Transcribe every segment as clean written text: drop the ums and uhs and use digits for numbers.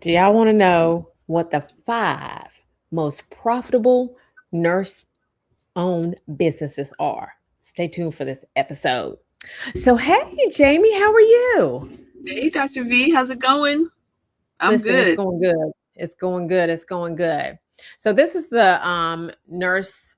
Do y'all want to know what the 5 most profitable nurse-owned businesses are? Stay tuned for this episode. So, hey, Jamie, how are you? Hey, Dr. V, how's it going? I'm Listen, it's good. going good. It's going good. It's going good. So, this is the nurse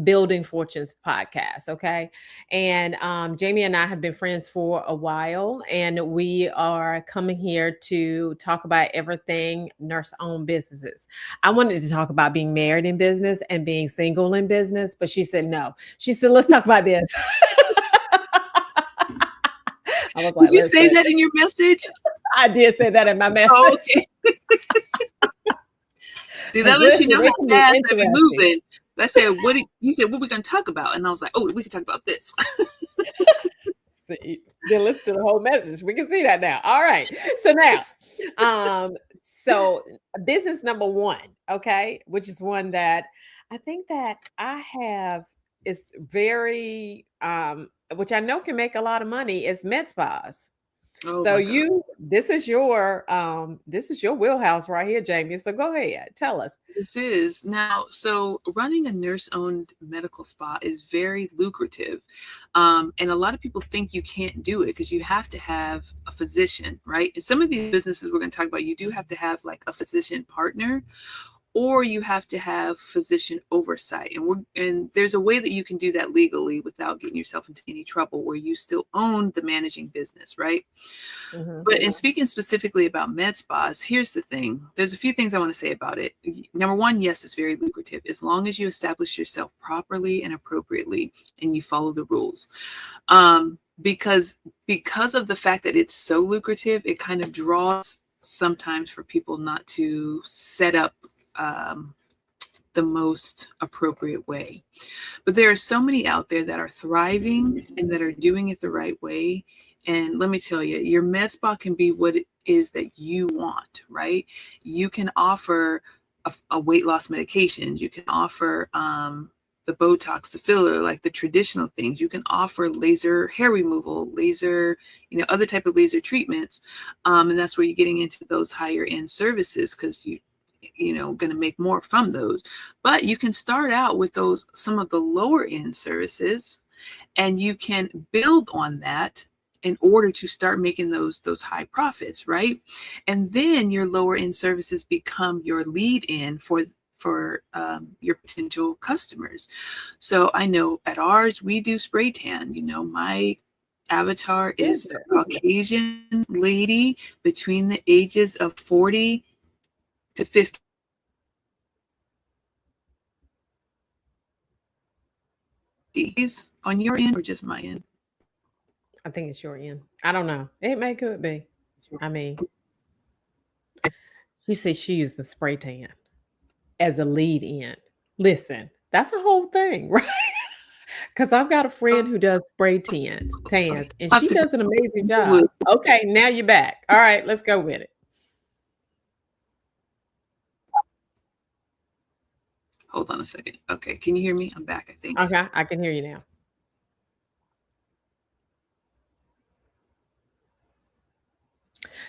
Building Fortunes podcast. Okay. And Jamie and I have been friends for a while, and we are coming here to talk about everything nurse owned businesses. I wanted to talk about being married in business and being single in business, but she said no. She said, let's talk about this. I was Did like, you say listen, that in your message? I did say that in my Oh, message. okay. See, Because that lets you listen, know it how can be fast I be interesting. moving. I said, you said, what we going to talk about? And I was like, oh, we can talk about this. See, then listen to the whole message. We can see that now. All right. So now, um, so business number one, okay, which is one that I think that I have is very which I know can make a lot of money is med spas. Oh, So my God. this is your wheelhouse right here, Jamie. So go ahead, tell us. This is now, so running a nurse owned medical spa is very lucrative. And a lot of people think you can't do it because you have to have a physician, right? And some of these businesses we're going to talk about, you do have to have like a physician partner, or you have to have physician oversight. And there's a way that you can do that legally without getting yourself into any trouble, where you still own the managing business, right? Mhm. But in speaking specifically about med spas, here's the thing. There's a few things I want to say about it. Number one, yes, it's very lucrative as long as you establish yourself properly and appropriately and you follow the rules. Because of the fact that it's so lucrative, it kind of draws sometimes for people not to set up the most appropriate way. But there are so many out there that are thriving and that are doing it the right way. And let me tell you, your med spa can be what it is that you want, right? You can offer a weight loss medications. You can offer the Botox, the filler, like the traditional things. You can offer laser hair removal, laser, other type of laser treatments. And that's where you're getting into those higher end services because going to make more from those. But you can start out with some of the lower end services, and you can build on that in order to start making those high profits, right? And then your lower end services become your lead in for your potential customers. So I know at ours we do spray tan. My avatar Is is it? a Caucasian lady between the ages of 40 to 50. On your end or just my end? I think it's your end. I don't know. Could be. I mean, she said she used the spray tan as a lead in. Listen, that's a whole thing, right? Because I've got a friend who does spray tans, Okay. and I'll have she to does an amazing deal with. job. Okay, now you're back. All right, let's go with it. Hold on a second. Okay, can you hear me? I'm back, I think. Okay, I can hear you now.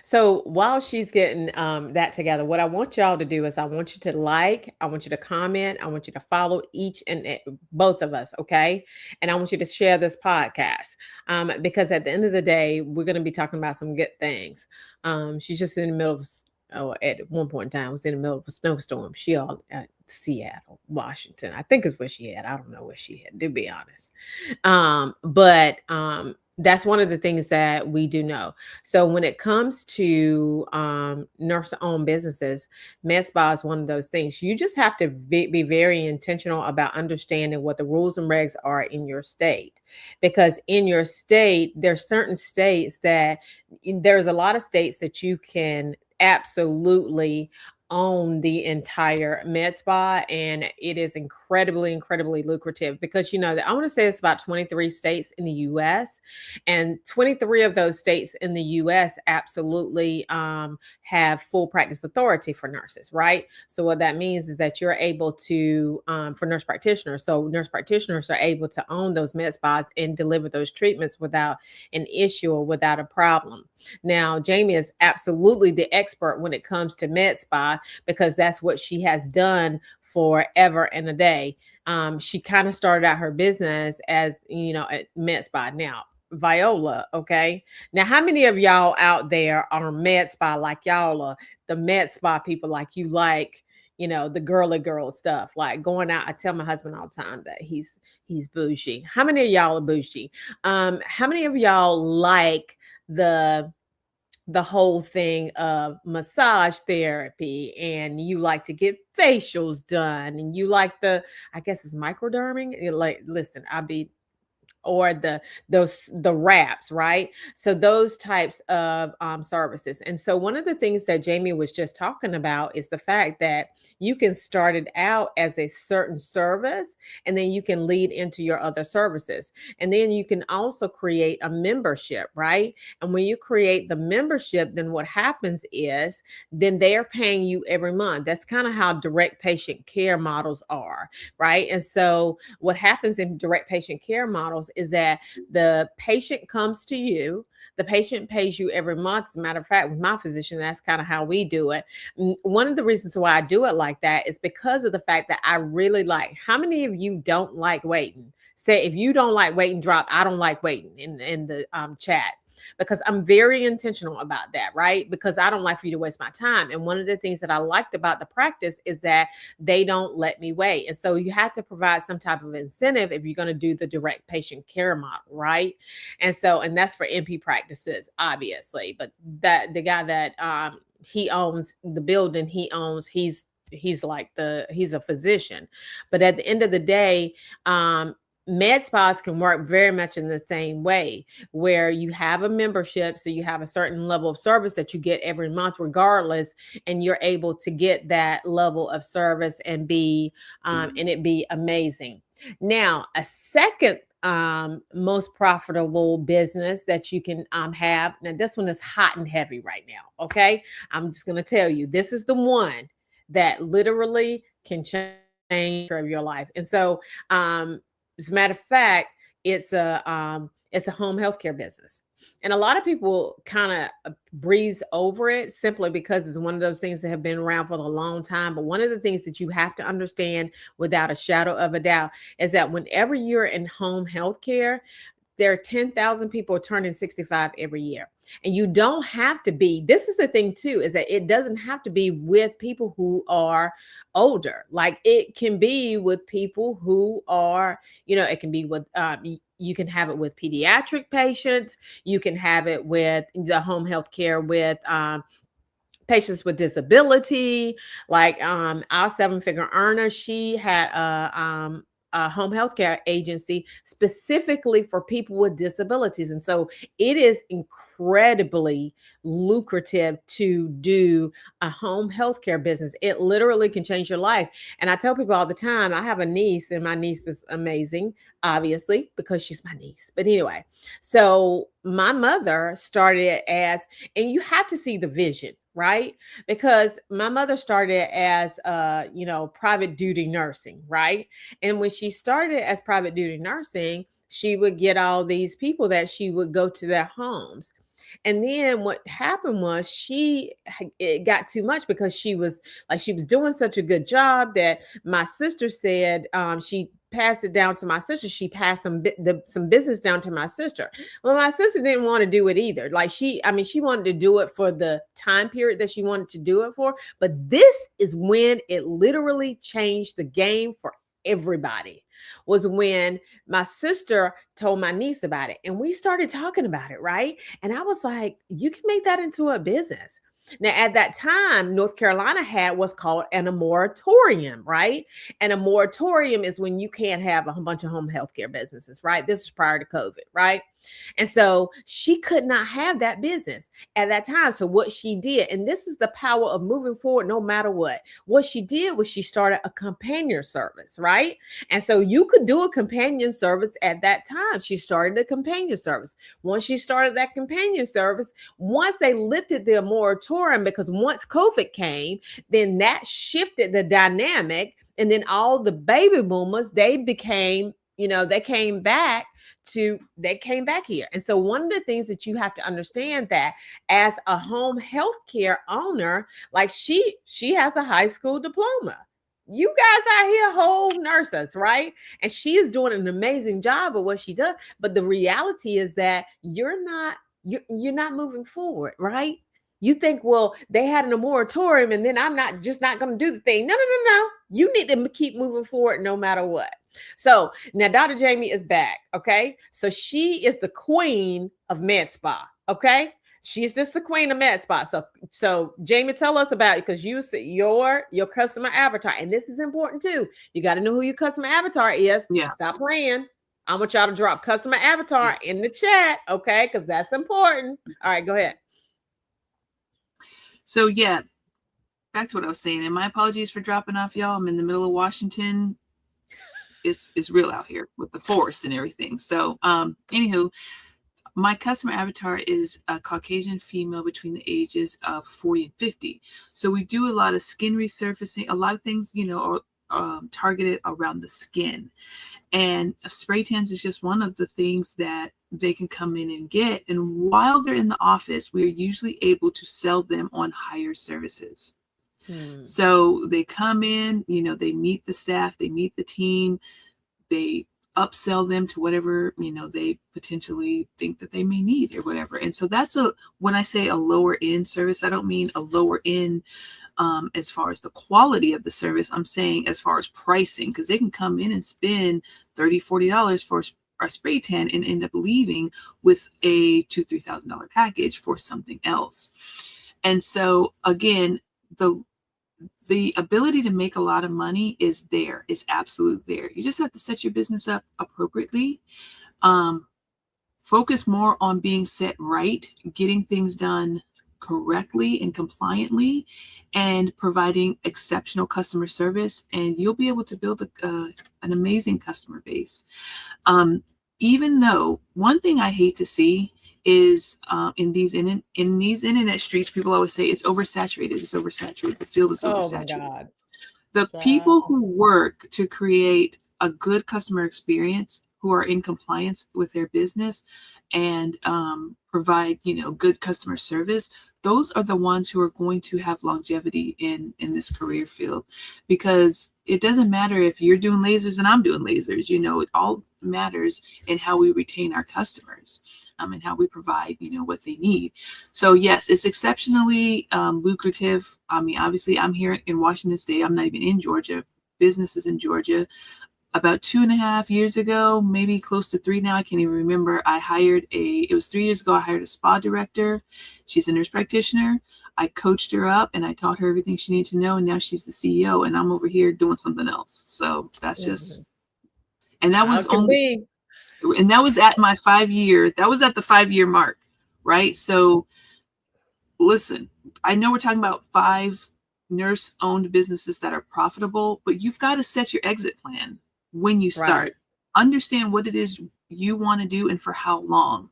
So while she's getting that together, what I want y'all to do is I want you to like, I want you to comment, I want you to follow each and both of us, okay? And I want you to share this podcast because at the end of the day, we're going to be talking about some good things. She's just in the middle of, at one point in time, was in the middle of a snowstorm. She all at Seattle, Washington, I think is where she had. I don't know where she had, to be honest. But that's one of the things that we do know. So when it comes to nurse-owned businesses, med spa is one of those things. You just have to be very intentional about understanding what the rules and regs are in your state, because in your state, there's certain states that there's a lot of states that you can absolutely own the entire med spa, and it is incredible incredibly lucrative because, I want to say it's about 23 states in the US, and 23 of those states in the US absolutely have full practice authority for nurses, right? So what that means is that you're able to, for nurse practitioners, so nurse practitioners are able to own those med spas and deliver those treatments without an issue or without a problem. Now, Jamie is absolutely the expert when it comes to med spa because that's what she has done forever and a day. She kind of started out her business as, a med spa. Now, Viola, okay. Now, how many of y'all out there are med spa like y'all are the med spa people, like you like, the girly girl stuff, like going out? I tell my husband all the time that he's bougie. How many of y'all are bougie? How many of y'all like the whole thing of massage therapy, and you like to get facials done, and you like I guess it's microderming? Like, listen, I'll be, or the wraps, right? So those types of services. And so one of the things that Jamie was just talking about is the fact that you can start it out as a certain service, and then you can lead into your other services, and then you can also create a membership, right? And when you create the membership, then what happens is then they're paying you every month. That's kind of how direct patient care models are, right? And so what happens in direct patient care models is that the patient comes to you, the patient pays you every month. As a matter of fact, with my physician, that's kind of how we do it. One of the reasons why I do it like that is because of the fact that I really like. How many of you don't like waiting? Say if you don't like waiting, drop I don't like waiting in the chat, because I'm very intentional about that, right? Because I don't like for you to waste my time. And one of the things that I liked about the practice is that they don't let me wait. And so you have to provide some type of incentive if you're going to do the direct patient care model, right? And that's for NP practices, obviously. But that the guy that he owns the building he owns, he's like he's a physician. But at the end of the day, med spas can work very much in the same way, where you have a membership, so you have a certain level of service that you get every month regardless, and you're able to get that level of service and it be amazing. Now, a second most profitable business that you can have, now this one is hot and heavy right now, okay? I'm just going to tell you, this is the one that literally can change your life. And so as a matter of fact, it's a home healthcare business. And a lot of people kind of breeze over it simply because it's one of those things that have been around for a long time. But one of the things that you have to understand without a shadow of a doubt is that whenever you're in home healthcare, there are 10,000 people turning 65 every year. And you don't have to be, this is the thing too, is that it doesn't have to be with people who are older. Like it can be with people who are, it can be with, you can have it with pediatric patients. You can have it with the home health care with, patients with disability. Like our seven-figure earner, she had a home health care agency specifically for people with disabilities. And so it is incredibly lucrative to do a home health care business. It literally can change your life. And I tell people all the time, I have a niece, and my niece is amazing, obviously, because she's my niece. But anyway, so my mother started as, and you have to see the vision, right? Because my mother started as private duty nursing, right? And when she started as private duty nursing, she would get all these people that she would go to their homes. And then what happened was it got too much because she was doing such a good job that my sister said she passed it down to my sister. She passed some business down to my sister. Well, my sister didn't want to do it either. Like she wanted to do it for the time period that she wanted to do it for. But this is when it literally changed the game for everybody, was when my sister told my niece about it, and we started talking about it, right? And I was like, you can make that into a business. Now, at that time, North Carolina had what's called a moratorium, right? And a moratorium is when you can't have a bunch of home health care businesses, right? This was prior to COVID, right? And so she could not have that business at that time. So what she did, and this is the power of moving forward no matter what she did was she started a companion service, right? And so you could do a companion service at that time. She started a companion service. Once she started that companion service, once they lifted their moratorium, because once COVID came, then that shifted the dynamic. And then all the baby boomers, they became, they came back here. And so one of the things that you have to understand that as a home health care owner, like she has a high school diploma. You guys out here whole nurses, right? And she is doing an amazing job of what she does. But the reality is that you're not moving forward, right? You think, well, they had a moratorium and then I'm not going to do the thing. No, no, no, no. You need to keep moving forward no matter what. So now Dr. Jami is back. Okay. So she is the queen of med spa. Okay. She's just the queen of med spa. So Jami, tell us about it, because you see your customer avatar. And this is important too. You got to know who your customer avatar is. Yeah. Stop playing. I want y'all to drop customer avatar in the chat. Okay. Because that's important. All right. Go ahead. So yeah, back to what I was saying. And my apologies for dropping off, y'all. I'm in the middle of Washington. It's real out here with the forest and everything. So anywho, my customer avatar is a Caucasian female between the ages of 40 and 50. So we do a lot of skin resurfacing, a lot of things, are targeted around the skin. And spray tans is just one of the things that they can come in and get. And while they're in the office, we're usually able to sell them on higher services. So they come in, they meet the staff, they meet the team, they upsell them to whatever, they potentially think that they may need or whatever. And so when I say a lower end service, I don't mean a lower end as far as the quality of the service. I'm saying as far as pricing, because they can come in and spend $30, $40 for a spray tan and end up leaving with a $2,000-$3,000 package for something else. And so again, the ability to make a lot of money is there. It's absolutely there. You just have to set your business up appropriately. Focus more on being set right, getting things done correctly and compliantly, and providing exceptional customer service, and you'll be able to build an amazing customer base. Even though one thing I hate to see is in these internet streets, people always say it's oversaturated. It's oversaturated. The field is oversaturated. Oh my God. The people who work to create a good customer experience, who are in compliance with their business and provide, good customer service, those are the ones who are going to have longevity in this career field, because it doesn't matter if you're doing lasers and I'm doing lasers, it all matters in how we retain our customers and how we provide, what they need. So yes, it's exceptionally lucrative. I mean, obviously I'm here in Washington State. I'm not even in Georgia. Business is in Georgia. About 2.5 years ago, maybe close to 3 now, I can't even remember, it was 3 years ago, I hired a spa director. She's a nurse practitioner. I coached her up and I taught her everything she needed to know. And now she's the CEO and I'm over here doing something else. So that's just, and that was and that was at my 5-year, that was at the 5-year mark, right? So listen, I know we're talking about 5 nurse-owned businesses that are profitable, but you've got to set your exit plan when you start. Right. Understand what it is you want to do and for how long.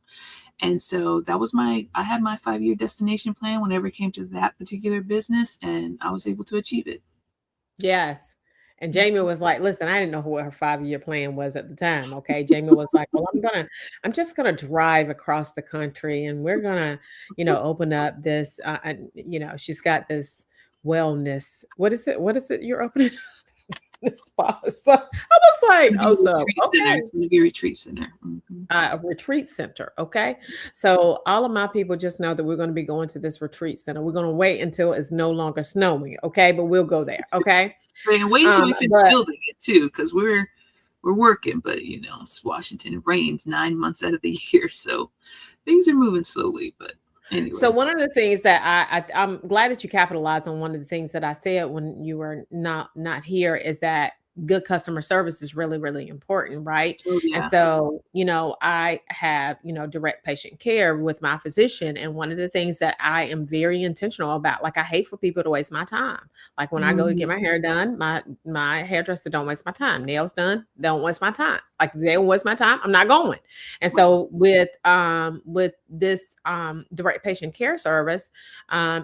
And so that was I had my 5-year destination plan whenever it came to that particular business, and I was able to achieve it. Yes. And Jami was like, listen, I didn't know what her 5-year plan was at the time. Okay. Jami was like, well, I'm just going to drive across the country and we're going to, open up this, she's got this wellness. What is it you're opening? Spa. So I was like, It's going to be a retreat center. A retreat center. Okay. So all of my people just know that we're going to be going to this retreat center. We're going to wait until it's no longer snowing. Okay. But we'll go there. Okay. And wait until we finish building it too, because we're working, but it's Washington. It rains 9 months out of the year. So things are moving slowly, but anyway. So one of the things that I'm glad that you capitalized on one of the things that I said when you were not here is that good customer service is really, really important, right? Oh, And yeah. so, I have, direct patient care with my physician. And one of the things that I am very intentional about, like I hate for people to waste my time. Like when I go to get Mhm. my hair done, my hairdresser don't waste my time. Nails done, don't waste my time. Like if they don't waste my time, I'm not going. And Right. so with this direct patient care service,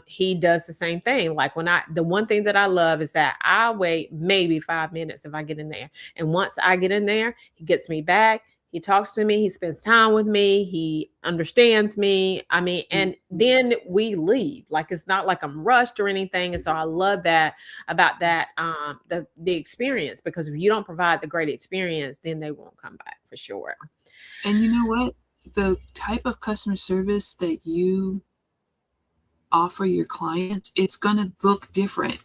he does the same thing. Like the one thing that I love is that I wait maybe 5 minutes if I get in there. And once I get in there, he gets me back. He talks to me. He spends time with me. He understands me. I mean, and Mhm. then we leave. Like it's not like I'm rushed or anything. And so I love that about that the experience, because if you don't provide the great experience, then they won't come back for sure. And you know what? The type of customer service that you offer your clients, it's going to look different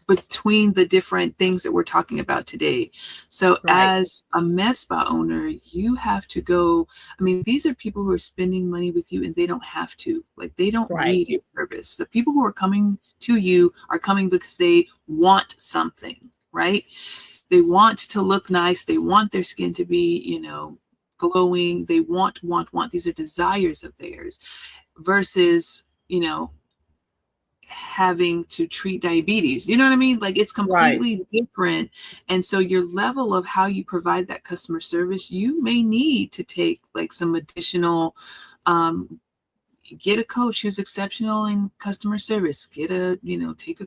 between the different things that we're talking about today. So Right. as a med spa owner, you have to go. I mean, these are people who are spending money with you and they don't have to. Like they don't Right. need your service. The people who are coming to you are coming because they want something, right? They want to look nice. They want their skin to be, glowing. They want. These are desires of theirs versus, having to treat diabetes. You know what I mean? Like it's Right. completely different. And so your level of how you provide that customer service, you may need to take like some additional um, get a coach who's exceptional in customer service, get take a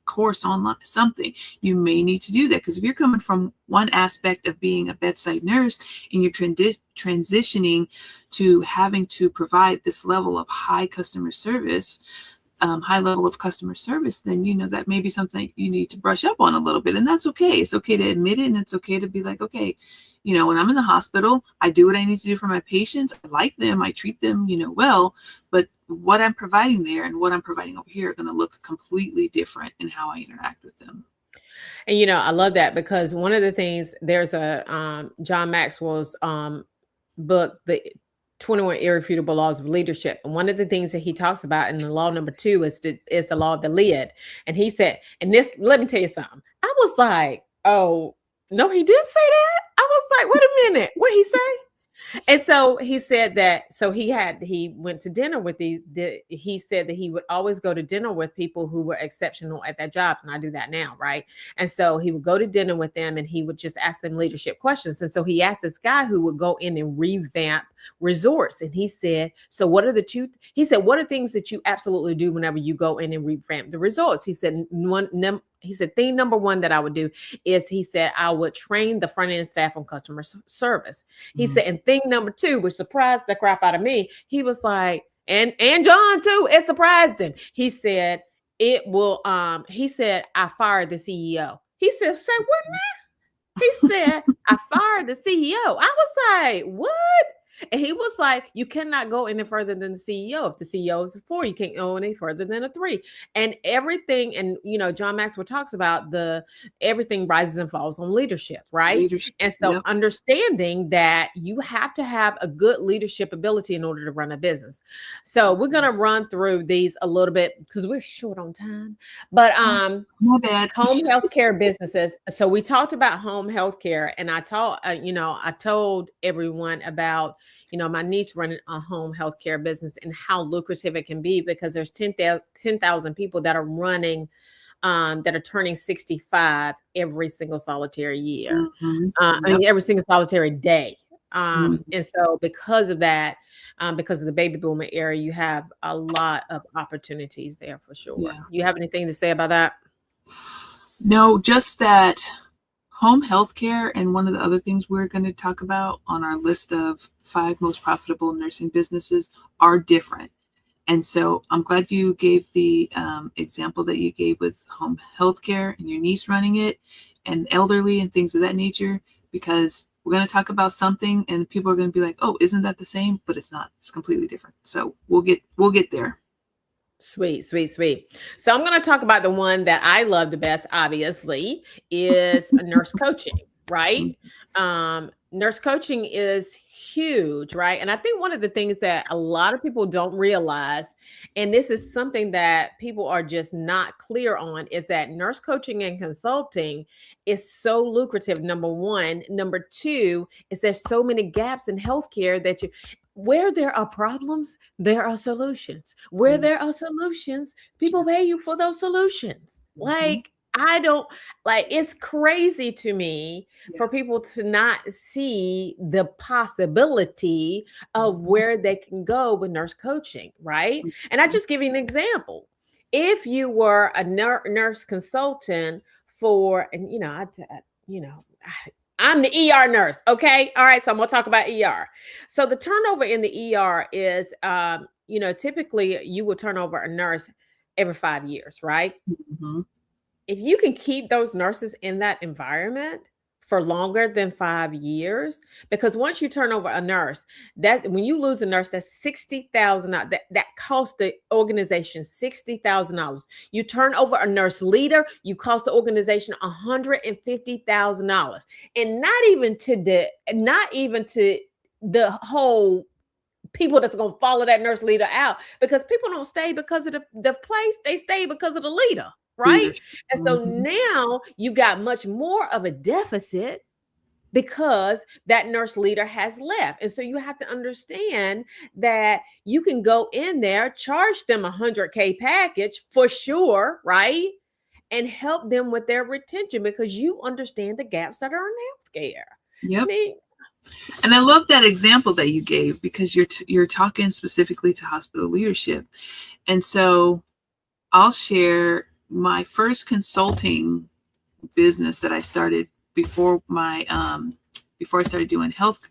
course online, something. You may need to do that because if you're coming from one aspect of being a bedside nurse and you're transitioning to having to provide this level of high level of customer service, then that may be something you need to brush up on a little bit, and that's okay. It's okay to admit it, and it's okay to be like, okay, when I'm in the hospital, I do what I need to do for my patients. I like them, I treat them, well, but what I'm providing there and what I'm providing over here are going to look completely different in how I interact with them. And I love that because one of the things, there's a John Maxwell's book, the 21 Irrefutable Laws of Leadership. And one of the things that he talks about in the law number 2 is the law of the lid. And he said, and this, let me tell you something. I was like, oh, no, he did say that. I was like, wait a minute, what he say? And so he said that, so he went to dinner with he said that he would always go to dinner with people who were exceptional at that job. And I do that now, right? And so he would go to dinner with them and he would just ask them leadership questions. And so he asked this guy who would go in and revamp resorts. And he said, so he said, what are things that you absolutely do whenever you go in and revamp the resorts? He said, he said, thing number one that I would do is, he said, I would train the front end staff on customer service. He Mhm. said, and thing number 2, which surprised the crap out of me, he was like, and John too, it surprised him. He said, he said, I fired the CEO. He said, say what? He said, I fired the CEO. I was like, what? And he was like, you cannot go any further than the CEO. If the CEO is a 4, you can't go any further than a 3. And everything, and John Maxwell talks about everything rises and falls on leadership, right? Leadership. And so Yep. understanding that you have to have a good leadership ability in order to run a business. So we're gonna run through these a little bit because we're short on time. But Oh, my bad. home healthcare businesses. So we talked about home healthcare, and I told everyone about, my niece running a home healthcare business and how lucrative it can be, because there's 10,000 people that are running, that are turning 65 every single solitary year. Mhm. I Yep. mean, every single solitary day. Mhm. And so because of that, because of the baby boomer era, you have a lot of opportunities there for sure. Yeah. You have anything to say about that? No, just that home healthcare, and one of the other things we're going to talk about on our list of 5 most profitable nursing businesses are different. And so I'm glad you gave the example that you gave with home healthcare and your niece running it and elderly and things of that nature, because we're going to talk about something and people are going to be like, oh, isn't that the same? But it's not. It's completely different. So we'll get there. Sweet, sweet, sweet. So I'm going to talk about the one that I love the best, obviously, is nurse coaching. right? Mm. Nurse coaching is huge, right? And I think one of the things that a lot of people don't realize, and this is something that people are just not clear on, is that nurse coaching and consulting is so lucrative. Number one. Number two is there's so many gaps in healthcare that you where there are problems, there are solutions. Where Mm. there are solutions, people pay you for those solutions. Mhm. Like, I don't like it's crazy to me Yeah. for people to not see the possibility of Mhm. where they can go with nurse coaching, right? And I Mhm. just give you an example. If you were a nurse consultant for, and you know, I'm the ER nurse, okay? All right, so I'm gonna talk about ER. So the turnover in the ER is, typically you will turn over a nurse every 5 years, right? Mhm. If you can keep those nurses in that environment for longer than 5 years, because once you turn over a nurse, that when you lose a nurse, that's $60,000. That costs the organization $60,000. You turn over a nurse leader, you cost the organization $150,000, and not even to the whole people that's going to follow that nurse leader out, because people don't stay because of the place, they stay because of the leader, right? Leadership. And so Mhm. now you got much more of a deficit because that nurse leader has left. And so you have to understand that you can go in there, charge them 100K package for sure, right? And help them with their retention because you understand the gaps that are in healthcare. I Yep. mean, And I love that example that you gave because you're talking specifically to hospital leadership. And so I'll share my first consulting business that I started before my before I started doing health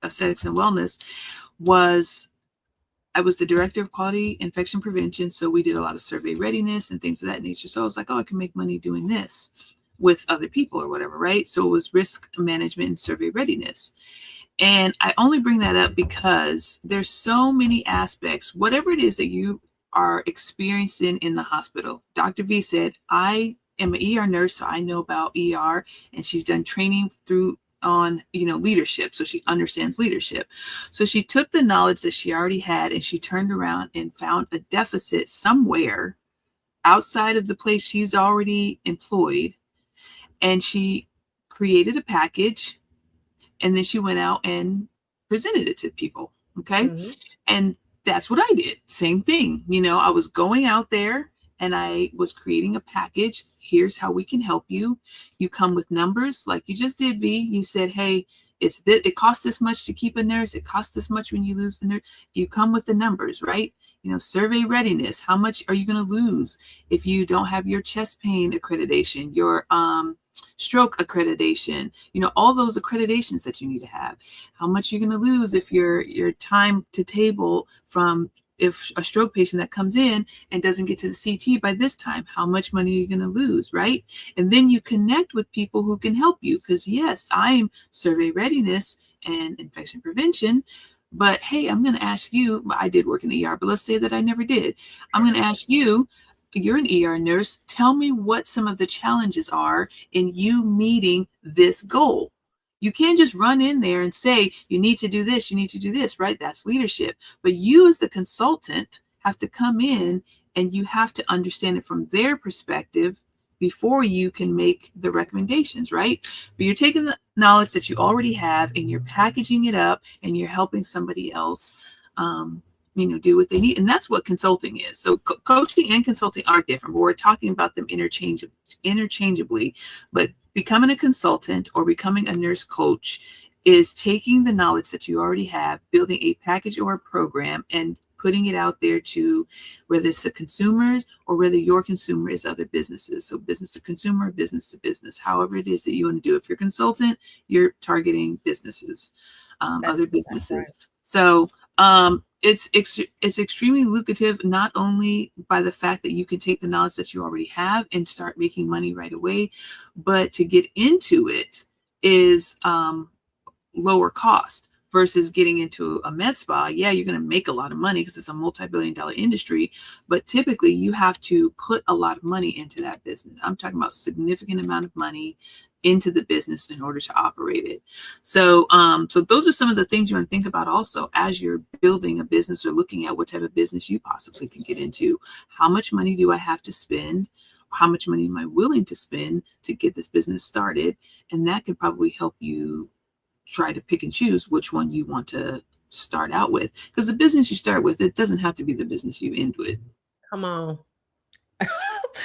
aesthetics and wellness was I was the director of quality infection prevention. So we did a lot of survey readiness and things of that nature. So I was like, oh, I can make money doing this with other people or whatever, right? So it was risk management and survey readiness. And I only bring that up because there's so many aspects, whatever it is that you are experiencing in the hospital. Dr. V said, I am an ER nurse, so I know about ER, and she's done training through on leadership, so she understands leadership. So she took the knowledge that she already had and she turned around and found a deficit somewhere outside of the place she's already employed, and she created a package, and then she went out and presented it to people. Okay. mhm, And that's what I did. Same thing. I was going out there and I was creating a package. Here's how we can help you. You come with numbers like you just did, V. You said, hey, it costs this much to keep a nurse. It costs this much when you lose the nurse. You come with the numbers, right? Survey readiness. How much are you going to lose if you don't have your chest pain accreditation, your stroke accreditation, all those accreditations that you need to have? How much you're going to lose if your time to table from if a stroke patient that comes in and doesn't get to the CT by this time, how much money are you going to lose, right? And then you connect with people who can help you, because yes, I'm survey readiness and infection prevention, but hey, I'm going to ask you, I did work in the ER, but let's say that I never did. I'm going to ask you, you're an ER nurse, tell me what some of the challenges are in you meeting this goal. You can't just run in there and say, you need to do this, you need to do this, right? That's leadership. But you as the consultant have to come in and you have to understand it from their perspective before you can make the recommendations, right? But you're taking the knowledge that you already have and you're packaging it up and you're helping somebody else do what they need. And that's what consulting is. So coaching and consulting are different, but we're talking about them interchangeably. But becoming a consultant or becoming a nurse coach is taking the knowledge that you already have, building a package or a program, and putting it out there to whether it's the consumers or whether your consumer is other businesses. So business to consumer, business to business, however it is that you want to do. If you're a consultant, you're targeting businesses, other that's right. businesses. So it's extremely lucrative, not only by the fact that you can take the knowledge that you already have and start making money right away, but to get into it is lower cost versus getting into a med spa. Yeah, you're going to make a lot of money because it's a multi-billion-dollar industry, but typically you have to put a lot of money into that business. I'm talking about significant amount of money into the business in order to operate it. So, so those are some of the things you want to think about also as you're building a business or looking at what type of business you possibly can get into. How much money do I have to spend? How much money am I willing to spend to get this business started? And that could probably help you try to pick and choose which one you want to start out with. Because the business you start with, it doesn't have to be the business you end with. Come on.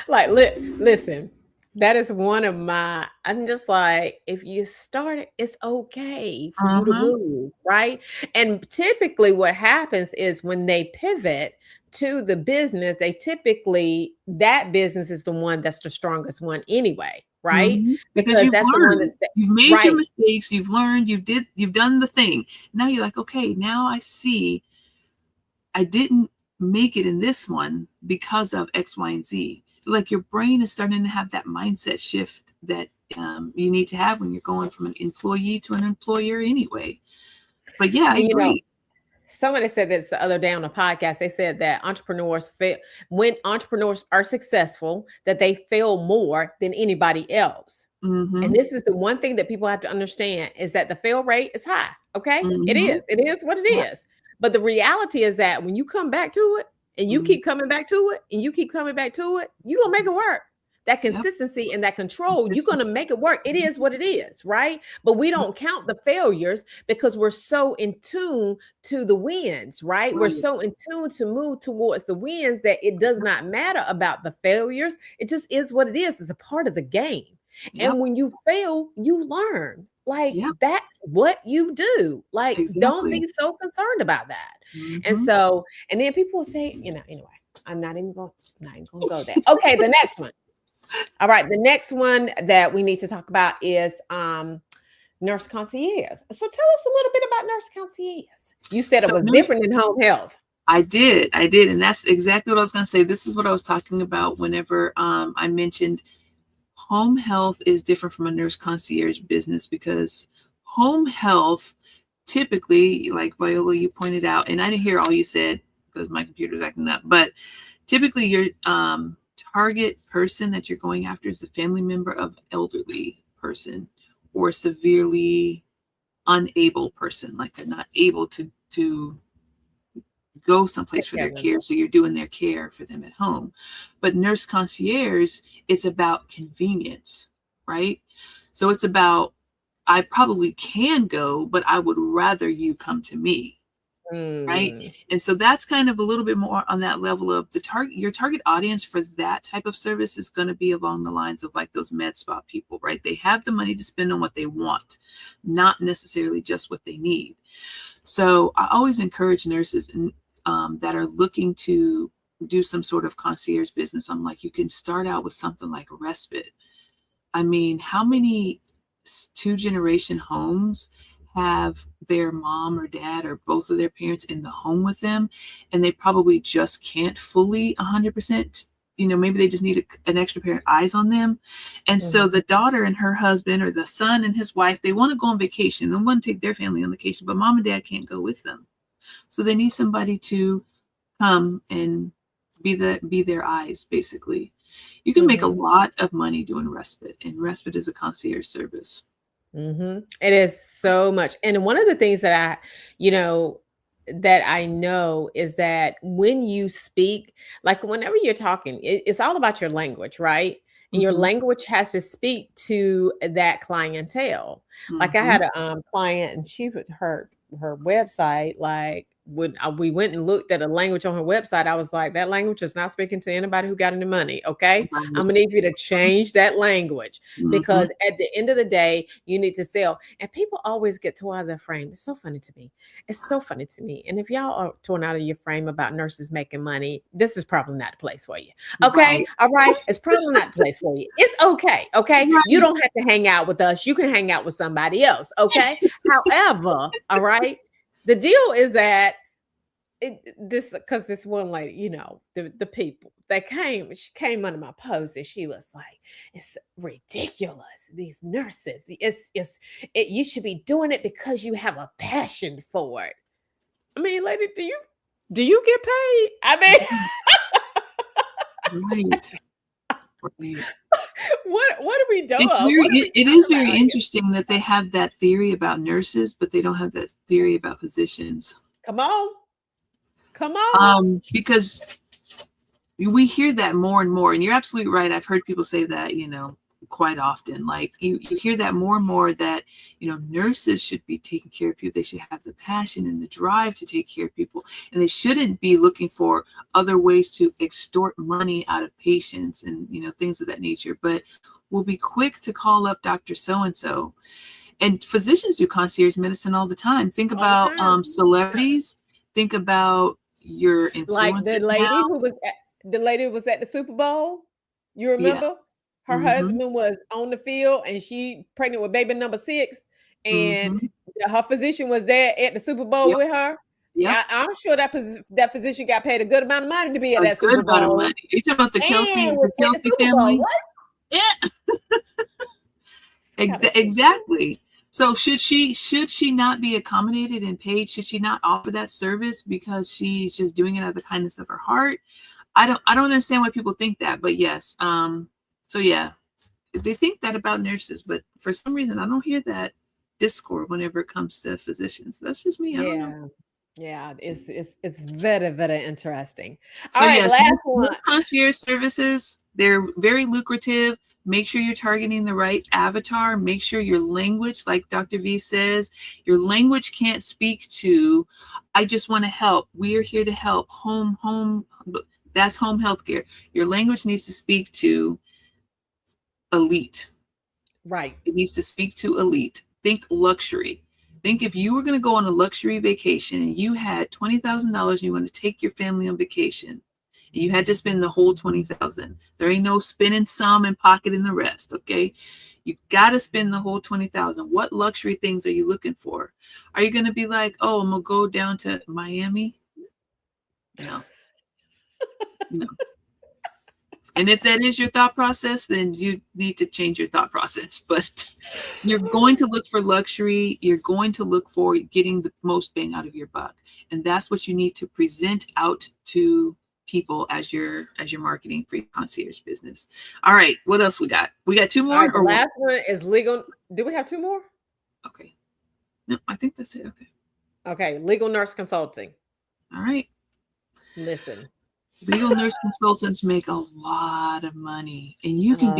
Like, listen, that is one of my, I'm just like, if you start it, it's okay for you to Uh-huh. move, right? And typically what happens is when they pivot to the business, they typically, that business is the one that's the strongest one anyway, right? Because Because you've that's the one learned, that you've made your right. mistakes, you've learned, you've done the thing. Now you're like, okay, now I see I didn't make it in this one because of X, Y, and Z. Like your brain is starting to have that mindset shift that you need to have when you're going from an employee to an employer anyway. But yeah, I And agree. somebody said this the other day on a podcast. They said that entrepreneurs fail when entrepreneurs are successful, that they fail more than anybody else. And Mm-hmm. this is the one thing that people have to understand is that the fail rate is high. Okay. It Mm-hmm. is. It is what it Yeah. is. But the reality is that when you come back to it and you Mm-hmm. keep coming back to it and you keep coming back to it, you're going to make it work. That Yep. consistency and that control, you're going to Consistency. make it work. It is what it is. Right. But we Yep. don't count the failures because we're so in tune to the wins, right? We're Right. so in tune to move towards the wins that it does Yep. not matter about the failures. It just is what it is. It's a part of the game. Yep. And when you fail, you learn. Like Yep. that's what you do. Like, don't Exactly. be so concerned about that. And Mm-hmm. so, and then people will say, anyway, I'm not even gonna go there. Okay, the next one. All right, the next one that we need to talk about is nurse concierge. So tell us a little bit about nurse concierge. You said it So was nurse, different than home health. I did, and that's exactly what I was going to say. This is what I was talking about whenever I mentioned home health is different from a nurse concierge business because home health typically, like Viola, you pointed out, and I didn't hear all you said because my computer's acting up, but typically your target person that you're going after is the family member of elderly person or severely unable person, like they're not able to go someplace Take for care their of them. care, so you're doing their care for them at home. But nurse concierge, it's about convenience, right? So it's about I probably can go, but I would rather you come to me, right? Mm, And so that's kind of a little bit more on that level of the target. Your target audience for that type of service is going to be along the lines of like those med spa people, right? They have the money to spend on what they want, not necessarily just what they need. So I always encourage nurses that are looking to do some sort of concierge business. I'm like, you can start out with something like respite. I mean, how many two-generation homes have their mom or dad or both of their parents in the home with them, and they probably just can't fully 100%, maybe they just need an extra pair of eyes on them. And so mhm, the daughter and her husband or the son and his wife, they want to go on vacation and want to take their family on vacation, but mom and dad can't go with them. So they need somebody to come and be their eyes, basically. You can make a mhm. lot of money doing respite, and respite is a concierge service. It is so much. And one of the things that you know, that I know is that when you speak, like whenever you're talking, it's all about your language, right? And your Mhm, language has to speak to that clientele. Like I mhm. had a client, and she put her website like when we went and looked at a language on her website, I was like, that language is not speaking to anybody who got any money. Okay, I'm gonna Right. need you to change that language Mhm. because at the end of the day, you need to sell. And people always get torn out of their frame. It's so funny to me. It's so funny to me. And if y'all are torn out of your frame about nurses making money, this is probably not the place for you. Okay. Right. All right. It's probably not the place for you. It's okay. Okay. You Right. don't have to hang out with us. You can hang out with somebody else. Okay. However, all right. The deal is that this because this one lady, the people that she came under my post and she was like, it's ridiculous. These nurses, you should be doing it because you have a passion for it. I mean, lady, do you get paid? I mean, Right. Right. What are we doing? It's What are we it talking is about very here? interesting that they have that theory about nurses, but they don't have that theory about physicians. Come on. Come on. Because we hear that more and more, and you're absolutely right. I've heard people say that, quite often. Like you hear that more and more, that, nurses should be taking care of people. They should have the passion and the drive to take care of people, and they shouldn't be looking for other ways to extort money out of patients and, things of that nature. But we'll be quick to call up Dr. So-and-so. And physicians do concierge medicine all the time. Think All the about time. celebrities. Think about your Like influencers now. the lady who was at the Super Bowl. You Yeah. remember? Her Mm-hmm. husband was on the field and she pregnant with baby number 6, and Mm-hmm. her physician was there at the Super Bowl Yep. with her. Yep. I'm sure that physician got paid a good amount of money to be at A that good Super amount of Bowl money. You're talking about the and Kelsey, was at the Super Bowl. family? What? Yeah, Kind of exactly. So should she not be accommodated and paid? Should she not offer that service because she's just doing it out of the kindness of her heart? I don't understand why people think that, but yes. So yeah, they think that about nurses, but for some reason I don't hear that discord whenever it comes to physicians. That's just me. I don't know. Yeah. Yeah, it's very, very interesting. All So right, yes, last one. most concierge services, they're very lucrative. Make sure you're targeting the right avatar. Make sure your language, like Dr. V says, your language can't speak to, I just want to help. We are here to help. Home, that's home healthcare. Your language needs to speak to elite. Right. It needs to speak to elite. Think luxury. Think if you were going to go on a luxury vacation and you had $20,000 and you want to take your family on vacation, and you had to spend the whole 20,000. There ain't no spending some and pocketing the rest, okay? You got to spend the whole 20,000. What luxury things are you looking for? Are you going to be like, "Oh, I'm going to go down to Miami"? No. No. And if that is your thought process, then you need to change your thought process. But you're going to look for luxury. You're going to look for getting the most bang out of your buck. And that's what you need to present out to people as you're marketing for your concierge business. All right. What else we got? We got two All more right, the or one? last one is legal. Do we have 2 more? Okay. No, I think that's it. Okay. Okay, legal nurse consulting. All right. Listen. Legal nurse consultants make a lot of money, and you can Uh,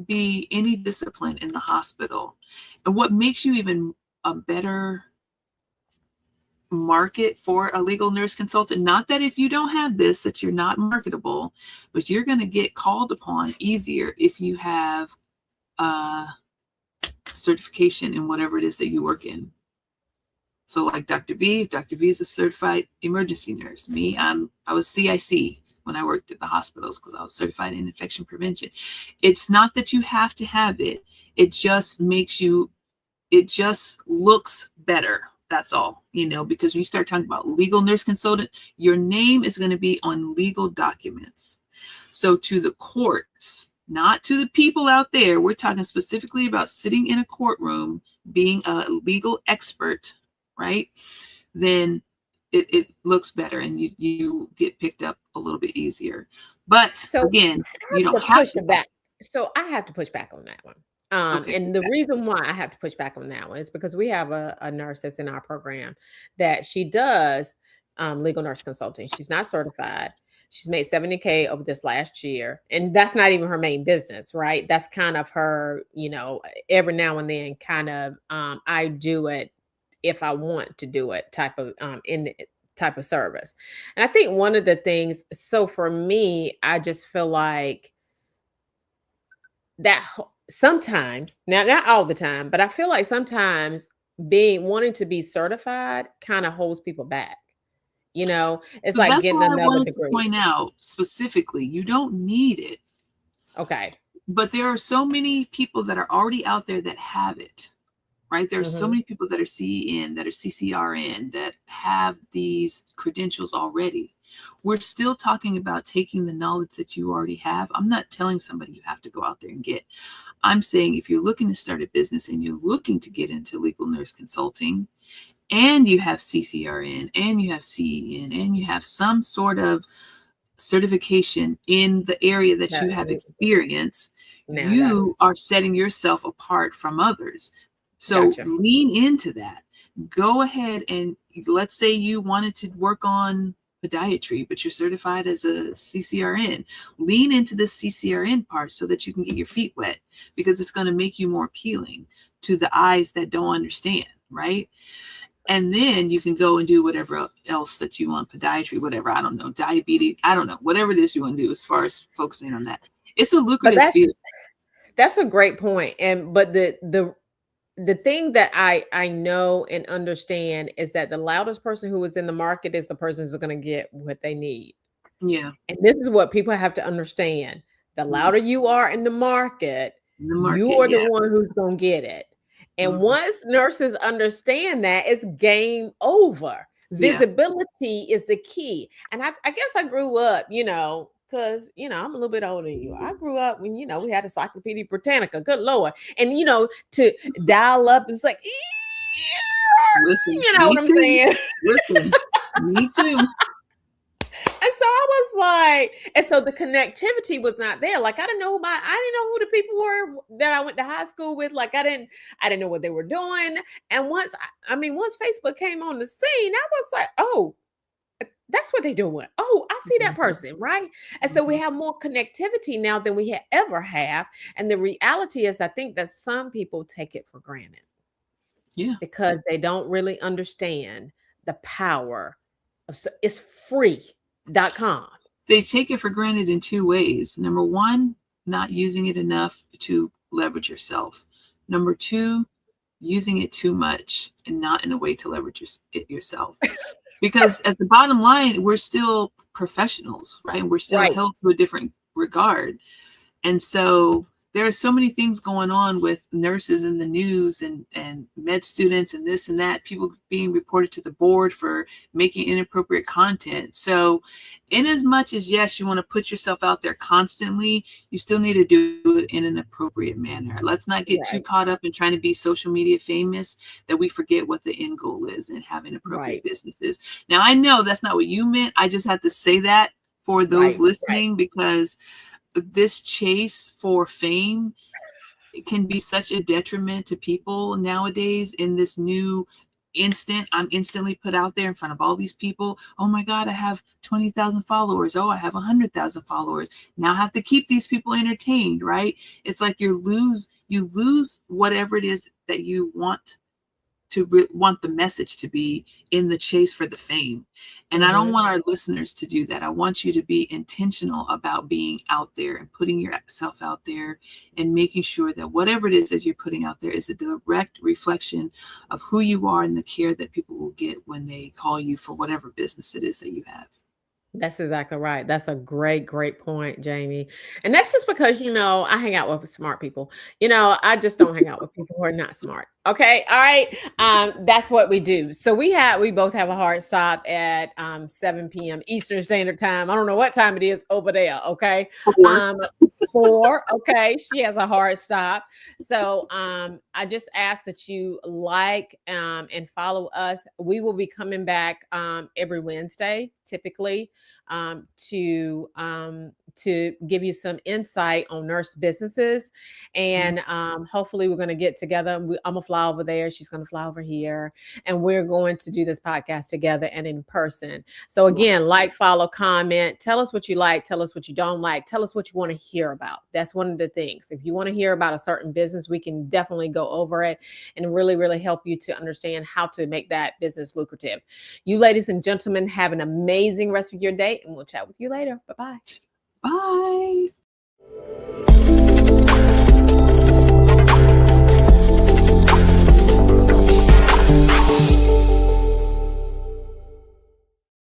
be any discipline in the hospital. And what makes you even a better market for a legal nurse consultant, not that if you don't have this that you're not marketable, but you're going to get called upon easier if you have a certification in whatever it is that you work in. So like Dr. V is a certified emergency nurse. Me, I was CIC when I worked at the hospitals because I was certified in infection prevention. It's not that you have to have it. It just looks better. That's all, because when you start talking about legal nurse consultant, your name is going to be on legal documents. So to the courts, not to the people out there, we're talking specifically about sitting in a courtroom, being a legal expert, right? Then it looks better and you get picked up a little bit easier. But so again, I you have don't to have push to. back. So I have to push back on that one. Okay. And the reason why I have to push back on that one is because we have a nurse that's in our program that she does legal nurse consulting. She's not certified. She's made 70K over this last year. And that's not even her main business, right? That's kind of her, every now and then kind of I do it if I want to do it type of service. And I think one of the things, so for me, I just feel like that sometimes, now not all the time, but I feel like sometimes wanting to be certified kind of holds people back. It's So like that's getting why I another wanted to degree. point out specifically, you don't need it. Okay. But there are so many people that are already out there that have it, right? There are so many people that are CEN, that are CCRN, that have these credentials already. We're still talking about taking the knowledge that you already have. I'm not telling somebody you have to go out there and get. I'm saying if you're looking to start a business and you're looking to get into legal nurse consulting, and you have CCRN, and you have CEN, and you have some sort of certification in the area that you have experience, Now I got it. you are setting yourself apart from others. So Gotcha. lean into that. Go ahead and let's say you wanted to work on podiatry, but you're certified as a CCRN. Lean into the CCRN part so that you can get your feet wet, because it's going to make you more appealing to the eyes that don't understand, right? And then you can go and do whatever else that you want, podiatry, whatever, I don't know, diabetes, I don't know, whatever it is you want to do as far as focusing on that. It's a But lucrative field. that's a great point. And but the thing that I know and understand is that the loudest person who is in the market is the person who's going to get what they need. Yeah. And this is what people have to understand. The louder you are in the market, you are the Yeah. one who's going to get it. And Mhm. once nurses understand that, it's game over. Yeah. Visibility is the key. And I guess I grew up, because, I'm a little bit older than you. I grew up when, we had Encyclopedia Britannica, good Lord. And, to dial up, it's like, Listen, you know me what I'm too. saying? Listen, me too. And so I was like, and so the connectivity was not there. Like I didn't know who the people were that I went to high school with. Like I didn't know what they were doing. And once Facebook came on the scene, I was like, oh, that's what they're doing. Oh, I see that person, right? And so we have more connectivity now than we ever have. And the reality is, I think that some people take it for granted. Yeah. Because they don't really understand the power of it's free.com. They take it for granted in two ways. Number one, not using it enough to leverage yourself. Number two, using it too much and not in a way to leverage it yourself. Because at the bottom line, we're still professionals, right? We're still held to a different regard. And so there are so many things going on with nurses in the news and med students and this and that, people being reported to the board for making inappropriate content. So in as much as, yes, you want to put yourself out there constantly, you still need to do it in an appropriate manner. Let's not get too caught up in trying to be social media famous that we forget what the end goal is and having appropriate businesses. Now, I know that's not what you meant. I just have to say that for those listening, because this chase for fame, it can be such a detriment to people nowadays in this new I'm instantly put out there in front of all these people. Oh my God, I have 20,000 followers. Oh, I have 100,000 followers. Now I have to keep these people entertained, right? It's like you lose whatever it is that you want the message to be in the chase for the fame. And I don't want our listeners to do that. I want you to be intentional about being out there and putting yourself out there and making sure that whatever it is that you're putting out there is a direct reflection of who you are and the care that people will get when they call you for whatever business it is that you have. That's exactly right. That's a great, great point, Jamie. And that's just because, I hang out with smart people. I just don't hang out with people who are not smart. Okay. All right. That's what we do. So we both have a hard stop at 7 p.m. Eastern Standard Time. I don't know what time it is over there. Okay. 4. Okay. She has a hard stop. So I just ask that you like and follow us. We will be coming back every Wednesday, typically, to give you some insight on nurse businesses. And hopefully we're going to get together. I'm going to fly over there. She's going to fly over here. And we're going to do this podcast together and in person. So again, like, follow, comment. Tell us what you like. Tell us what you don't like. Tell us what you want to hear about. That's one of the things. If you want to hear about a certain business, we can definitely go over it and really, really help you to understand how to make that business lucrative. You ladies and gentlemen, have an amazing rest of your day, and we'll chat with you later. Bye-bye. Bye.